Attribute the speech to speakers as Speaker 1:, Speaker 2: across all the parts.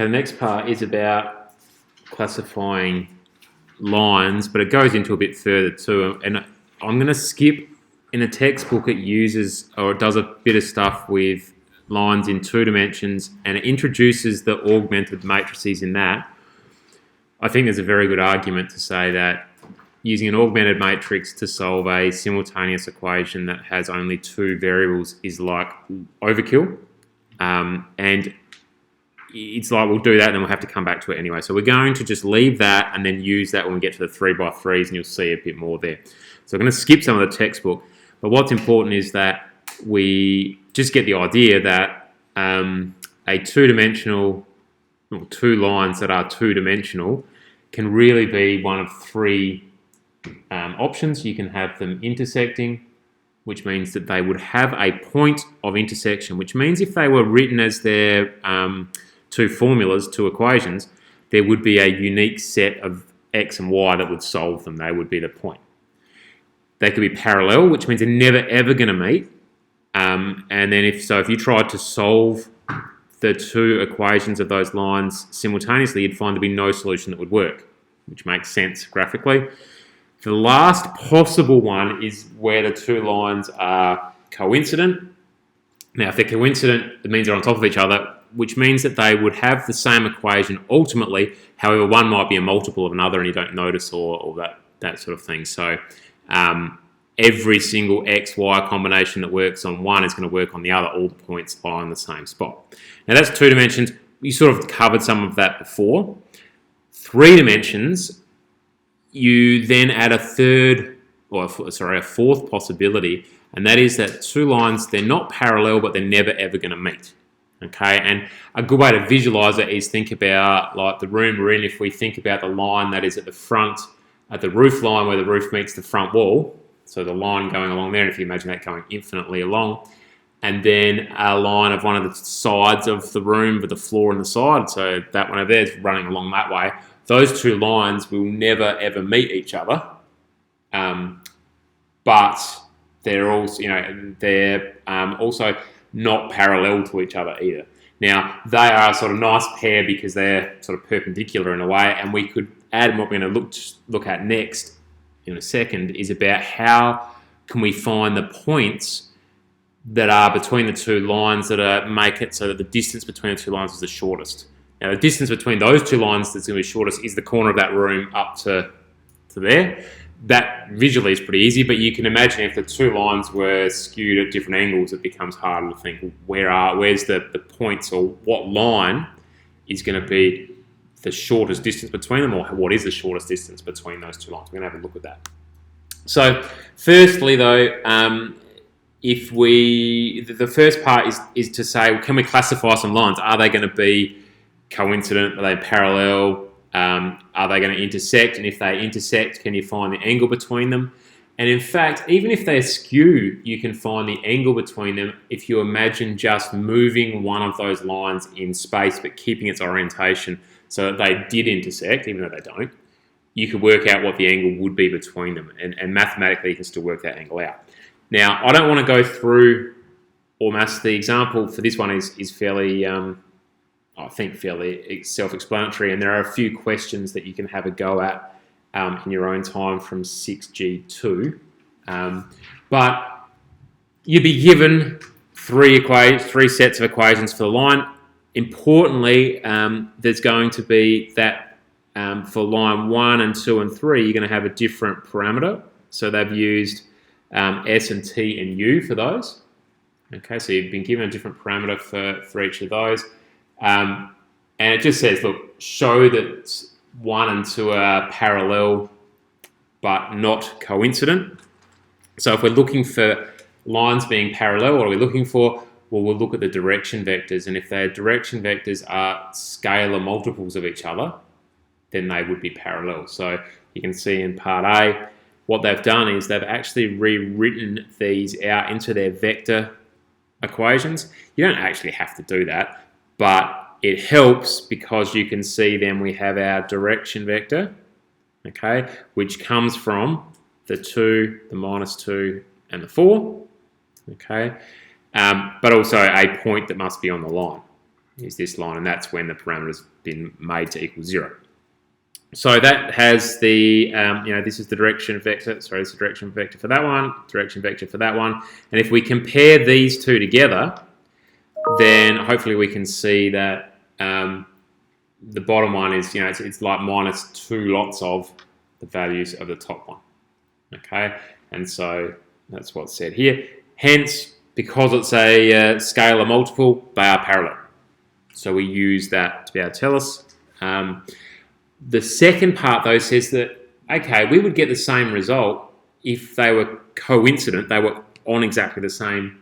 Speaker 1: The next part is about classifying lines, but it goes into a bit further too. And I'm going to skip. In the textbook, it uses, or it does a bit of stuff with lines in 2 dimensions, and it introduces the augmented matrices in that. I think there's a very good argument to say that using an augmented matrix to solve a simultaneous equation that has only 2 variables is like overkill. And it's like we'll do that and then we'll have to come back to it anyway. So we're going to just leave that and then use that when we get to the 3x3s, and you'll see a bit more there. So I'm going to skip some of the textbook. But what's important is that we just get the idea that a 2-dimensional, or 2 lines that are 2-dimensional can really be one of 3 options. You can have them intersecting, which means that they would have a point of intersection, which means if they were written as their 2 formulas, 2 equations, there would be a unique set of x and y that would solve them. They would be the point. They could be parallel, which means they're never ever going to meet. And then if you tried to solve the 2 equations of those lines simultaneously, you'd find there'd be no solution that would work, which makes sense graphically. The last possible one is where the 2 lines are coincident. Now, if they're coincident, it means they're on top of each other, which means that they would have the same equation ultimately. However, one might be a multiple of another and you don't notice, or that sort of thing. So every single x, y combination that works on one is going to work on the other. All the points are in the same spot. Now that's 2 dimensions. You sort of covered some of that before. 3 dimensions, you then add a fourth possibility, and that is that 2 lines, they're not parallel, but they're never ever going to meet. Okay, and a good way to visualize it is think about like the room we're in. If we think about the line that is at the front, at the roof line where the roof meets the front wall, so the line going along there, and if you imagine that going infinitely along, and then a line of one of the sides of the room with the floor on the side, so that one over there is running along that way. Those 2 lines will never ever meet each other, but they're also not parallel to each other either. Now they are a sort of nice pair because they're sort of perpendicular in a way, and we could add, what we're going to look at next in a second is about how can we find the points that are between the 2 lines that make it so that the distance between the 2 lines is the shortest. Now the distance between those 2 lines that's going to be shortest is the corner of that room up to there. That visually is pretty easy, but you can imagine if the 2 lines were skewed at different angles, it becomes harder to think where's the points, or what line is going to be the shortest distance between them, or what is the shortest distance between those 2 lines. We're going to have a look at that. So firstly though, the first part is to say, can we classify some lines? Are they going to be coincident? Are they parallel? Are they going to intersect? And if they intersect, can you find the angle between them? And in fact, even if they skew, you can find the angle between them if you imagine just moving one of those lines in space but keeping its orientation so that they did intersect, even though they don't. You could work out what the angle would be between them, and mathematically you can still work that angle out. Now, I don't want to go through almost the example for this one is fairly, I think, fairly self-explanatory, and there are a few questions that you can have a go at in your own time from 6G2. But you'd be given 3 sets of equations for the line. Importantly, there's going to be that for line 1 and 2 and 3, you're going to have a different parameter. So they've used S and T and U for those. Okay, so you've been given a different parameter for each of those. And it just says, look, show that 1 and 2 are parallel but not coincident. So if we're looking for lines being parallel, what are we looking for? Well, we'll look at the direction vectors, and if their direction vectors are scalar multiples of each other, then they would be parallel. So you can see in part A, what they've done is they've actually rewritten these out into their vector equations. You don't actually have to do that, but it helps because you can see then we have our direction vector, okay, which comes from the 2, the -2, and the 4, okay, but also a point that must be on the line, is this line, and that's when the parameter's been made to equal 0. So that has the, this is the direction vector. Sorry, this is the direction vector for that one, direction vector for that one. And if we compare these two together, then hopefully we can see that the bottom one is, it's like minus 2 lots of the values of the top one. Okay, and so that's what's said here. Hence, because it's a scalar multiple, they are parallel. So we use that to be able to tell us. The second part, though, says that, okay, we would get the same result if they were coincident, they were on exactly the same,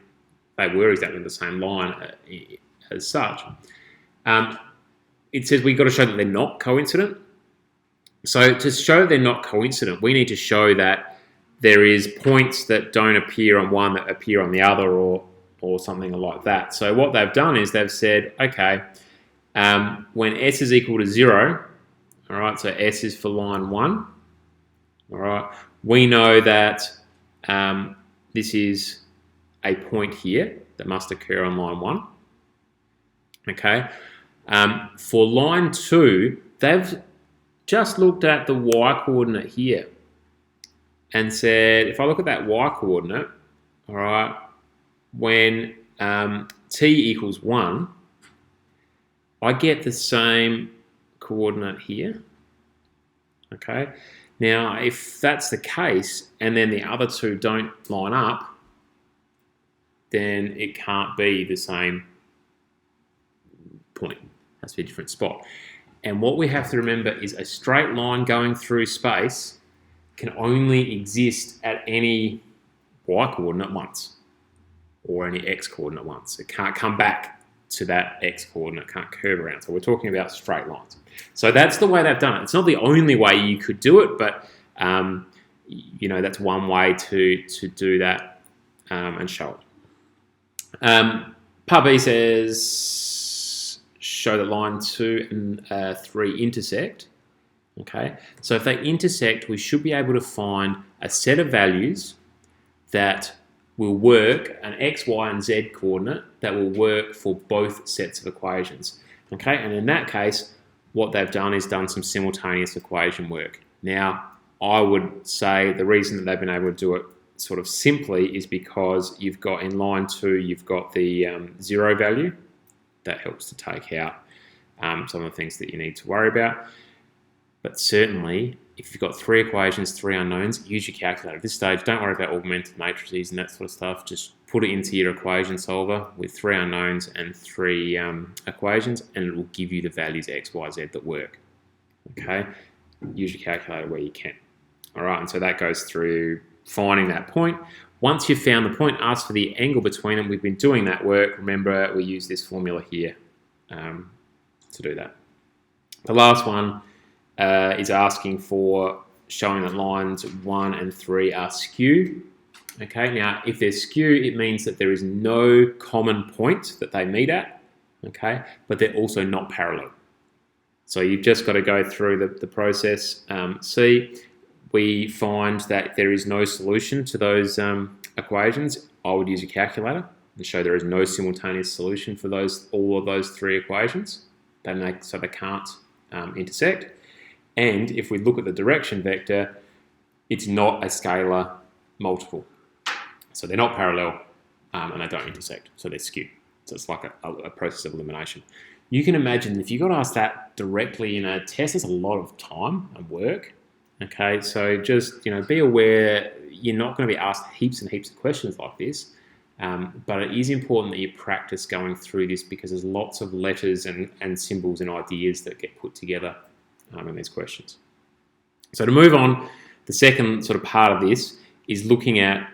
Speaker 1: they were exactly the same line as such. It says we've got to show that they're not coincident. So to show they're not coincident, we need to show that there is points that don't appear on one that appear on the other, or something like that. So what they've done is they've said, okay, when s is equal to 0, all right, so S is for line 1. All right, we know that this is a point here that must occur on line 1. Okay, for line 2, they've just looked at the y coordinate here and said, if I look at that y coordinate, all right, when t equals 1, I get the same coordinate here. Okay, now if that's the case and then the other two don't line up, then it can't be the same point. It has to be a different spot. And what we have to remember is a straight line going through space can only exist at any y coordinate once, or any x coordinate once. It can't come back to that x coordinate, can't curve around. So we're talking about straight lines. So that's the way they've done it. It's not the only way you could do it, but that's one way to do that and show it. Part B says show that line 2 and 3 intersect. Okay, so if they intersect, we should be able to find a set of values that will work, an x, y, and z coordinate that will work for both sets of equations. Okay, and in that case, what they've done is done some simultaneous equation work. Now, I would say the reason that they've been able to do it sort of simply is because you've got in line 2, you've got the 0 value. That helps to take out some of the things that you need to worry about. But certainly, if you've got 3 equations, 3 unknowns, use your calculator. At this stage, don't worry about augmented matrices and that sort of stuff. Just put it into your equation solver with 3 unknowns and 3 equations, and it will give you the values x, y, z that work. Okay? Use your calculator where you can. All right, and so that goes through finding that point. Once you've found the point, ask for the angle between them. We've been doing that work. Remember, we use this formula here to do that. The last one is asking for showing that lines 1 and 3 are skew. Okay, now if they're skew, it means that there is no common point that they meet at, okay, but they're also not parallel. So you've just got to go through the process. C, we find that there is no solution to those equations. I would use a calculator and show there is no simultaneous solution for all of those 3 equations. So they can't intersect. And if we look at the direction vector, it's not a scalar multiple. So they're not parallel and they don't intersect. So they're skewed. So it's like a process of elimination. You can imagine if you got asked that directly in a test, there's a lot of time and work. Okay, so just be aware you're not going to be asked heaps and heaps of questions like this. But it is important that you practice going through this because there's lots of letters and symbols and ideas that get put together in these questions. So to move on, the second sort of part of this is looking at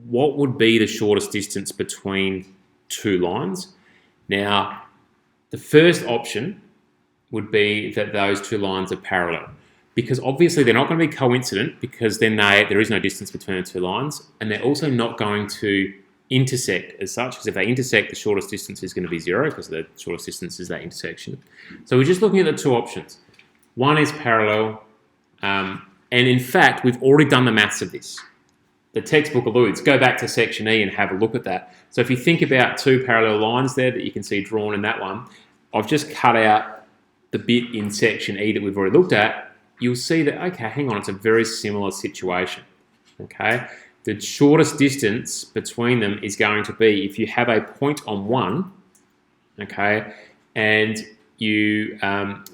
Speaker 1: what would be the shortest distance between 2 lines. Now, the first option would be that those 2 lines are parallel, because obviously they're not going to be coincident, because then there is no distance between the 2 lines, and they're also not going to intersect as such, because if they intersect, the shortest distance is going to be 0, because the shortest distance is that intersection. So we're just looking at the 2 options. One is parallel, and in fact, we've already done the maths of this. the textbook alludes, go back to section E and have a look at that. So if you think about two parallel lines there that you can see drawn in that one, I've just cut out the bit in section E that we've already looked at. You'll see that, okay, hang on, it's a very similar situation, okay? The shortest distance between them is going to be if you have a point on one, okay, and you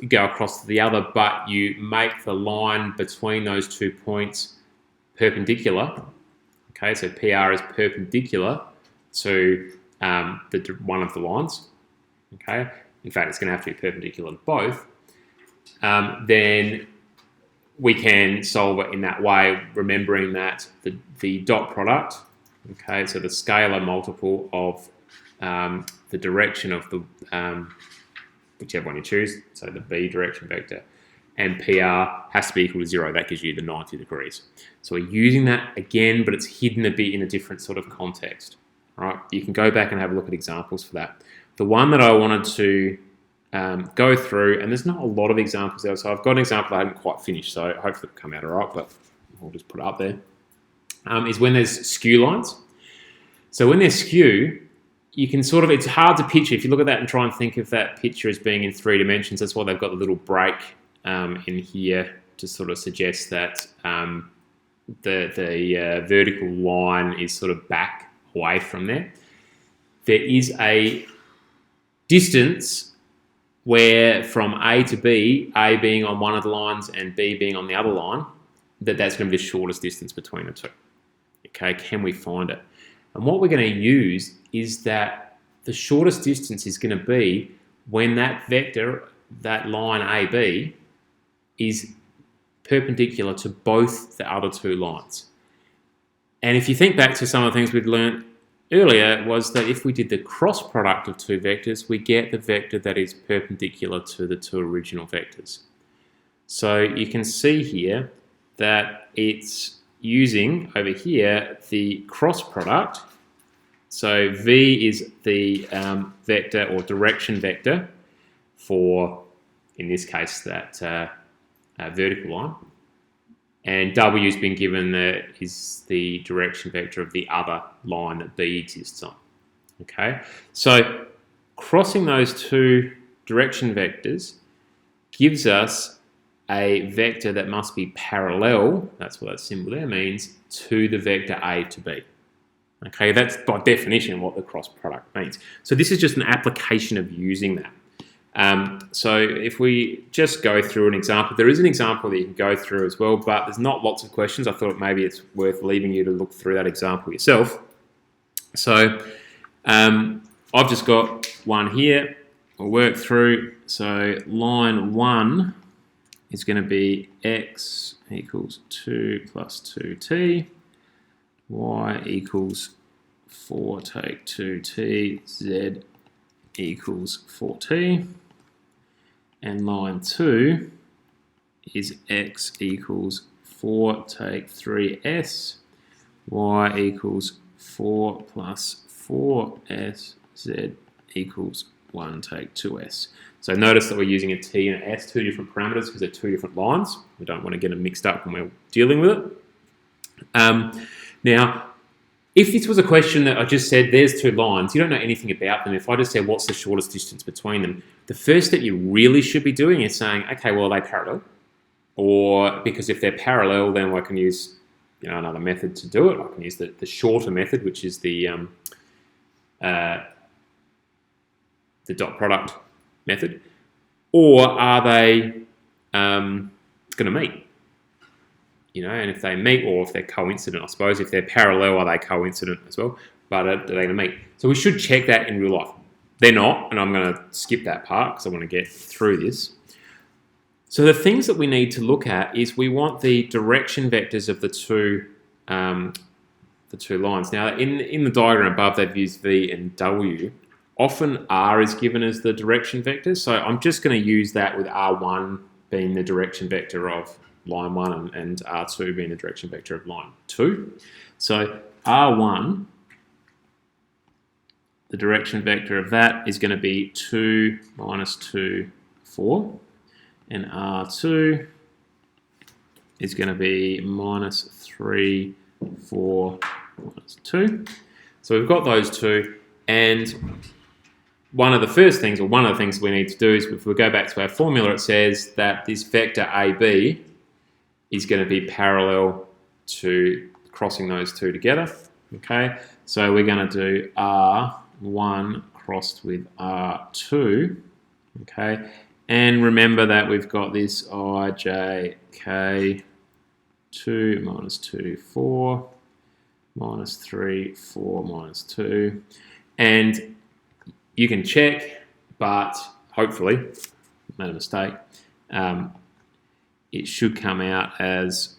Speaker 1: go across to the other, but you make the line between those 2 points perpendicular. Okay, so PR is perpendicular to one of the lines. Okay, in fact, it's going to have to be perpendicular to both. Then we can solve it in that way, remembering that the dot product. Okay, so the scalar multiple of the direction of the whichever one you choose, so the B direction vector, and PR has to be equal to 0. That gives you the 90 degrees. So we're using that again, but it's hidden a bit in a different sort of context. All right, you can go back and have a look at examples for that. The one that I wanted to go through, and there's not a lot of examples there, so I've got an example I haven't quite finished, so hopefully it'll come out all right, but we'll just put it up there, is when there's skew lines. So when there's skew, you can sort of, it's hard to picture. If you look at that and try and think of that picture as being in 3 dimensions, that's why they've got the little break in here to sort of suggest that the vertical line is sort of back away from there. There is a distance where from A to B, A being on one of the lines and B being on the other line, that's going to be the shortest distance between the two. Okay, can we find it? And what we're going to use is that the shortest distance is going to be when that vector, that line AB, is perpendicular to both the other two lines. And if you think back to some of the things we'd learned earlier, was that if we did the cross product of two vectors, we get the vector that is perpendicular to the two original vectors. So you can see here that it's using over here the cross product. So V is the vector or direction vector for, in this case, that vertical line. And W has been given is the direction vector of the other line that B exists on. Okay, so crossing those two direction vectors gives us a vector that must be parallel, that's what that symbol there means, to the vector A to B. Okay, that's by definition what the cross product means. So this is just an application of using that. So if we just go through an example, there is an example that you can go through as well, but there's not lots of questions. I thought maybe it's worth leaving you to look through that example yourself. So I've just got one here. We'll work through. So line 1 is going to be x equals 2 plus 2t. Y equals 4 take 2t, z equals 4t, and line 2 is x equals 4 take 3s, y equals 4 plus 4s, z equals 1 take 2s. So notice that we're using a t and an s, two different parameters because they're two different lines. We don't want to get them mixed up when we're dealing with it. Now, if this was a question that I just said, there's two lines, you don't know anything about them. If I just said, what's the shortest distance between them? The first step you really should be doing is saying, okay, well, are they parallel? Or because if they're parallel, then I can use another method to do it. I can use the shorter method, which is the dot product method. Or are they going to meet? And if they meet or if they're coincident, I suppose. If they're parallel, are they coincident as well? But are they going to meet? So we should check that in real life. They're not, and I'm going to skip that part because I want to get through this. So the things that we need to look at is we want the direction vectors of the two lines. Now, in the diagram above, they've used V and W. Often R is given as the direction vector, so I'm just going to use that with R1 being the direction vector of line 1 and R2 being the direction vector of line 2. So R1, the direction vector of that is going to be 2 minus 2, 4. And R2 is going to be minus 3 4 minus 2. So we've got those two, and one of the things we need to do is, if we go back to our formula, it says that this vector AB is going to be parallel to crossing those two together. Okay, so we're going to do R1 crossed with R2. Okay, and remember that we've got this I, J, K, 2 minus 2, 4, minus 3, 4, minus 2. And you can check, but hopefully, made a mistake, it should come out as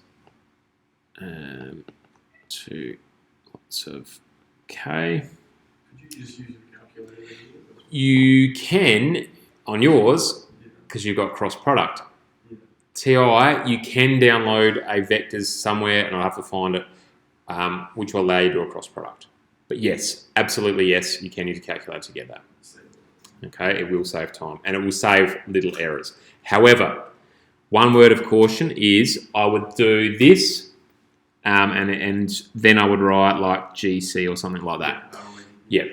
Speaker 1: 2 lots of K.
Speaker 2: Could you just use your calculator?
Speaker 1: You can on yours because you've got cross product. TI, you can download a vectors somewhere, and I'll have to find it, which will allow you to do a cross product. But yes, absolutely yes, you can use a calculator to get that. Okay, it will save time, and it will save little errors. However, one word of caution is I would do this, and then I would write like GC or something like that. Yeah,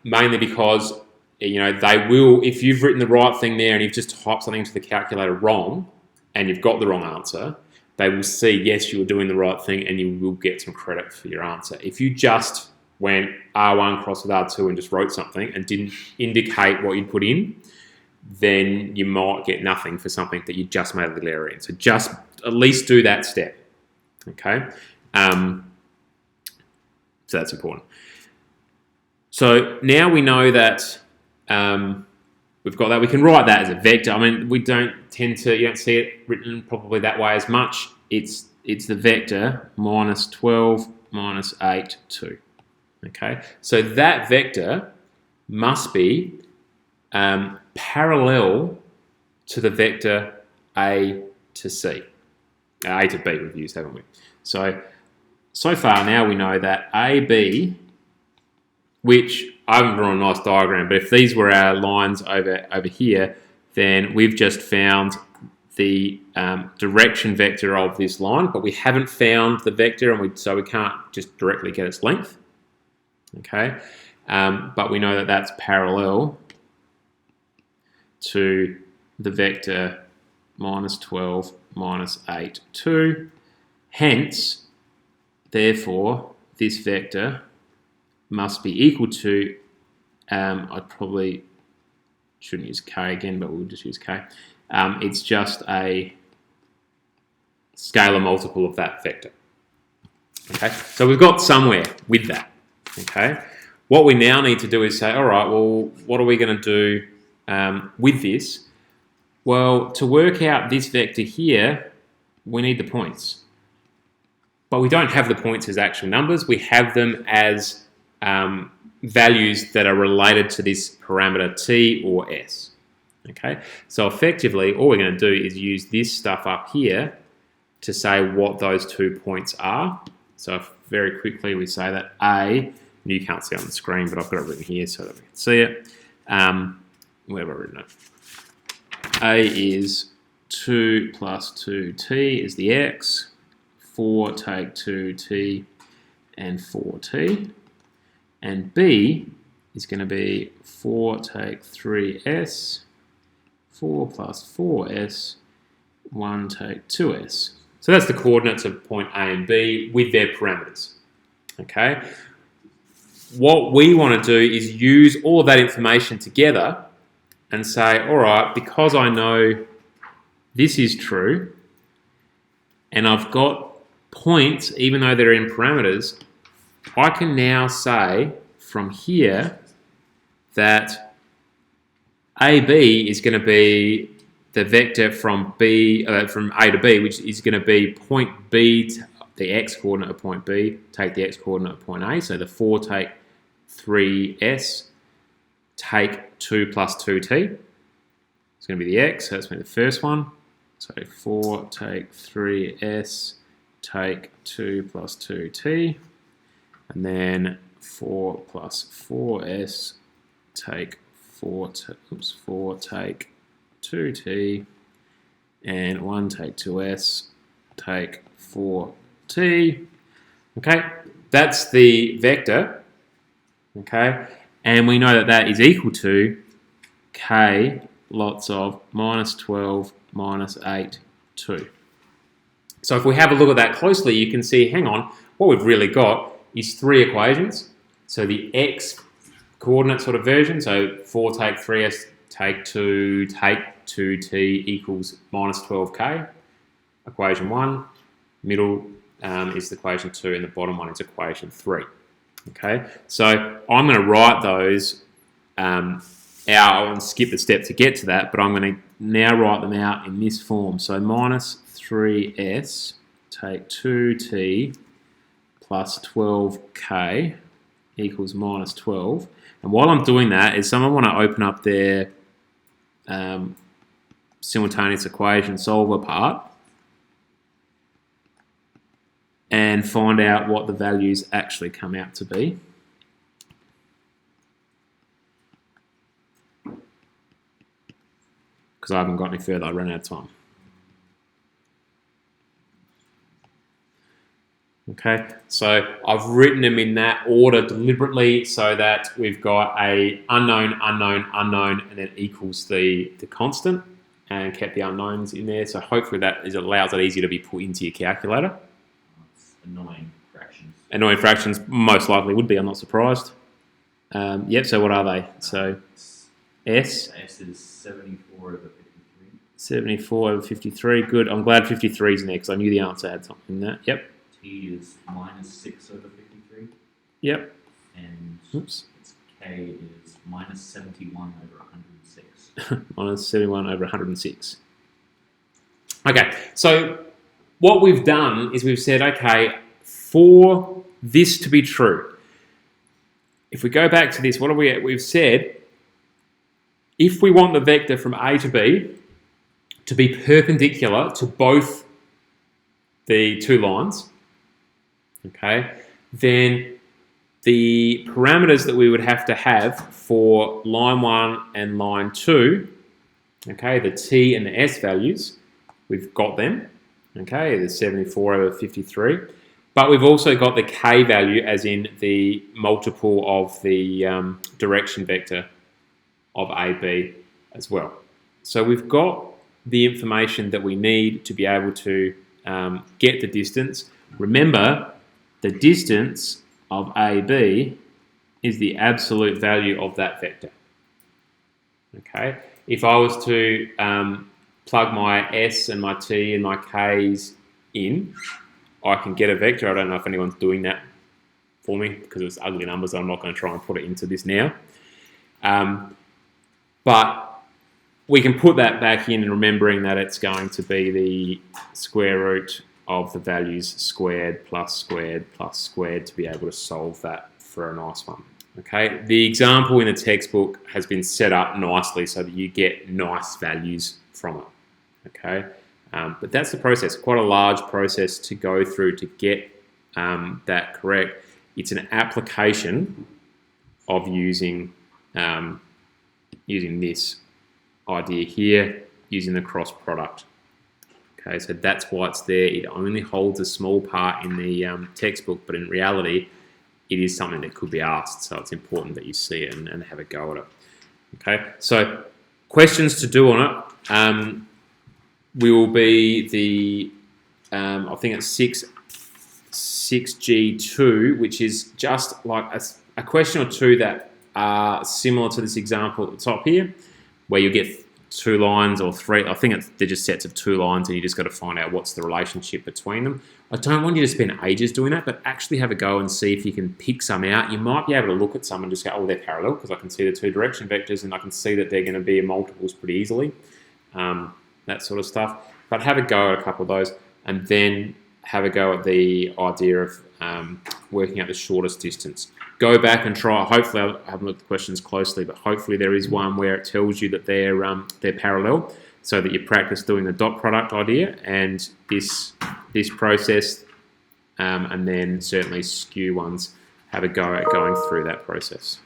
Speaker 1: mainly because they will, if you've written the right thing there and you've just typed something into the calculator wrong, and you've got the wrong answer, they will see, yes, you were doing the right thing, and you will get some credit for your answer. If you just went R1 crossed with R2 and just wrote something and didn't indicate what you'd put in, then you might get nothing for something that you just made a little error in. So just at least do that step, okay? So that's important. So now we know that we've got that. We can write that as a vector. I mean, you don't see it written probably that way as much. It's the vector minus 12 minus 8, 2. Okay, so that vector must be parallel to the vector A to C. A to B we've used, haven't we? So far now we know that AB, which I haven't drawn a nice diagram, but if these were our lines over here, then we've just found the direction vector of this line, but we haven't found the vector, and so we can't just directly get its length. Okay, but we know that that's parallel to the vector minus 12 minus 8, 2. Hence, therefore, this vector must be equal to, I probably shouldn't use K again, but we'll just use K. It's just a scalar multiple of that vector. Okay, so we've got somewhere with that. Okay, what we now need to do is say, all right, well, what are we going to do with this? Well, to work out this vector here, we need the points. But we don't have the points as actual numbers. We have them as values that are related to this parameter t or s. Okay, so effectively, all we're going to do is use this stuff up here to say what those 2 points are. So if very quickly we say that A, you can't see it on the screen, but I've got it written here so that we can see it. Where have I written it? A is 2 plus 2t is the x, 4 take 2t and 4t. And B is going to be 4 take 3s, 4 plus 4s, 1 take 2s. So that's the coordinates of point A and B with their parameters. Okay. What we want to do is use all of that information together and say, all right, because I know this is true, and I've got points, even though they're in parameters, I can now say from here that AB is going to be the vector from from A to B, which is going to be point B, the x coordinate of point B, take the x coordinate of point A, so the 4 take 3s, take 2 plus 2t. It's going to be the x, so that's going to be the first one. So 4 take 3s, take 2 plus 2t, and then 4 plus 4s, take 4 take 2t, and 1 take 2s, take 4t, Okay, that's the vector. Okay, and we know that that is equal to k lots of minus 12 minus 8, 2. So if we have a look at that closely, you can see, hang on, what we've really got is 3 equations. So the x coordinate sort of version, so 4 take 3s take 2 take 2t equals minus 12k, equation 1. Middle is equation 2, and the bottom one is equation 3. Okay, so I'm going to write those out and skip the step to get to that, but I'm going to now write them out in this form. So minus 3s take 2t plus 12k equals minus 12. And while I'm doing that, is someone want to open up their simultaneous equation solver part and find out what the values actually come out to be. Because I haven't got any further, I ran out of time. Okay, so I've written them in that order deliberately so that we've got a unknown, unknown, unknown, and then equals the constant, and kept the unknowns in there. So hopefully that allows it easier to be put into your calculator.
Speaker 3: Annoying fractions.
Speaker 1: Annoying fractions most likely would be, I'm not surprised. Yep, so what are they? So S?
Speaker 3: S is 74 over 53.
Speaker 1: 74 over 53, good. I'm glad 53 is in there because I knew the answer had something in that. Yep.
Speaker 3: T is minus 6 over 53.
Speaker 1: Yep.
Speaker 3: And
Speaker 1: Oops.
Speaker 3: its K is minus 71 over 106.
Speaker 1: Minus 71 over 106. Okay, so what we've done is we've said, okay, for this to be true, if we go back to this, what have we've said, if we want the vector from A to B to be perpendicular to both the two lines, okay, then the parameters that we would have to have for line 1 and line 2, okay, the t and the s values, we've got them, okay, the 74 over 53, but we've also got the k value as in the multiple of the direction vector of AB as well. So we've got the information that we need to be able to get the distance. Remember, the distance of AB is the absolute value of that vector. Okay, if I was to plug my S and my T and my K's in, I can get a vector. I don't know if anyone's doing that for me because it's ugly numbers. I'm not going to try and put it into this now. But we can put that back in, and remembering that it's going to be the square root of the values squared plus squared plus squared to be able to solve that for a nice one. Okay, the example in the textbook has been set up nicely so that you get nice values from it. Okay, but that's the process. Quite a large process to go through to get that correct. It's an application of using this idea here, using the cross product. Okay, so that's why it's there. It only holds a small part in the textbook, but in reality, it is something that could be asked. So it's important that you see it and have a go at it. Okay, so questions to do on it will be the, I think it's 6G2, which is just like a question or two that are similar to this example at the top here, where you get 2 lines or 3. I think they're just sets of 2 lines, and you just got to find out what's the relationship between them. I don't want you to spend ages doing that, but actually have a go and see if you can pick some out. You might be able to look at some and just go, oh, they're parallel, because I can see the 2 direction vectors and I can see that they're going to be multiples pretty easily, that sort of stuff. But have a go at a couple of those, and then have a go at the idea of working out the shortest distance. Go back and try. Hopefully, I haven't looked at the questions closely, but hopefully there is one where it tells you that they're parallel, so that you practice doing the dot product idea and this process, and then certainly skew ones. Have a go at going through that process.